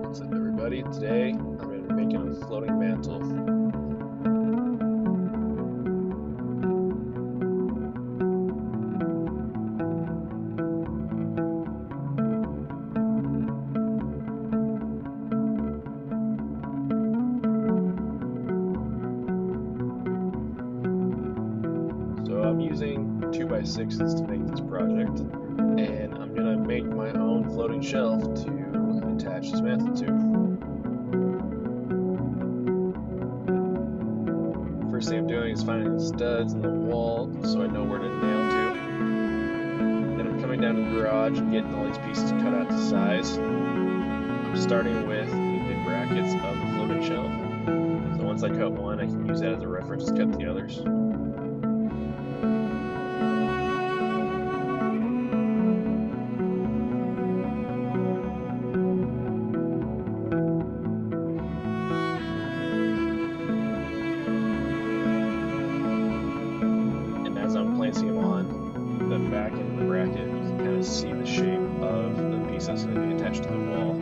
What's up, everybody? Today I'm going to be making a floating mantle. So I'm using 2x6s to make this project, and I'm going to make my own floating shelf to attach this mantle to. First thing I'm doing is finding the studs in the wall so I know where to nail to. Then I'm coming down to the garage and getting all these pieces cut out to size. I'm starting with the brackets of the floating shelf. So once I cut one, I can use that as a reference to cut the others. And as I'm placing them on the back end of the bracket, you can kind of see the shape of the piece that's going to be attached to the wall.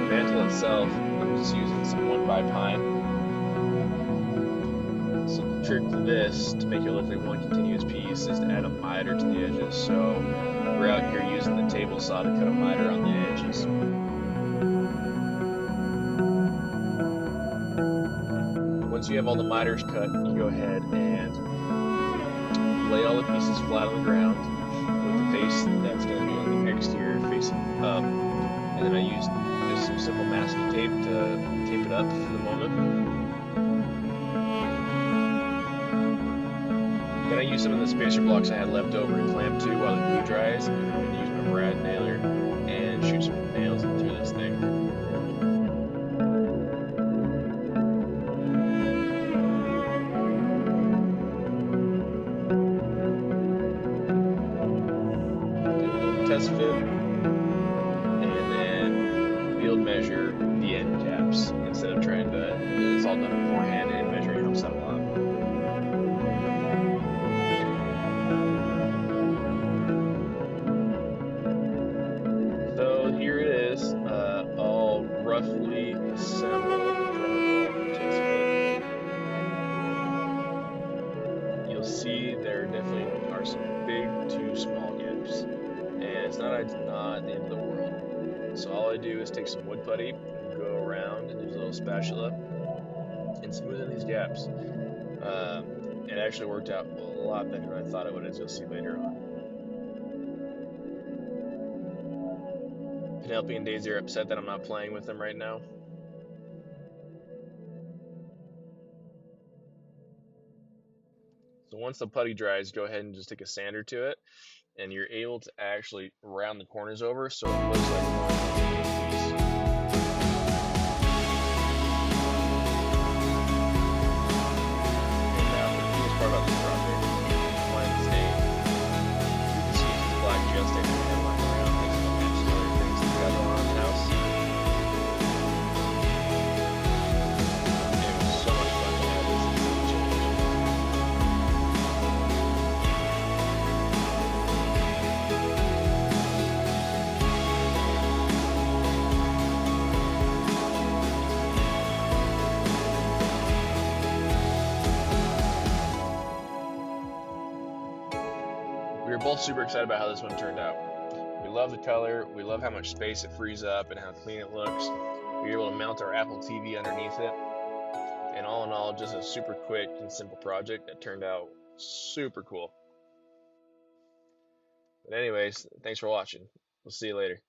Mantle itself, I'm just using some 1x pine. So the trick to this, to make it look like one continuous piece, is to add a miter to the edges. So we're out here using the table saw to cut a miter on the edges. Once you have all the miters cut, you go ahead and lay all the pieces flat on the ground with the face that's going to be on the exterior facing up. And then I used just some simple masking tape to tape it up for the moment. Then I used some of the spacer blocks I had left over to clamp to while the glue dries, and then I'm going to use my brad nailer and shoot some nails through this thing. Do a little test fit, and then field measure the end caps instead of trying to, it's all done beforehand and measuring helps out a lot. So here it is, all roughly assembled. You'll see there definitely are some big to small gaps, and it's not the end of the world. So all I do is take some wood putty and go around and use a little spatula and smooth in these gaps. It actually worked out a lot better than I thought it would, as you'll see later on. Penelope and Daisy are upset that I'm not playing with them right now. So once the putty dries, go ahead and just take a sander to it, and you're able to actually round the corners over so it looks like one piece. And now the coolest part about this project, mine's stain. You can see the black gel stain and headline around this and match some other things that we got going on in the house. It was so much fun to have this change. We were both super excited about how this one turned out. We love the color, we love how much space it frees up and how clean it looks. We were able to mount our Apple TV underneath it. And all in all, just a super quick and simple project that turned out super cool. But anyways, thanks for watching. We'll see you later.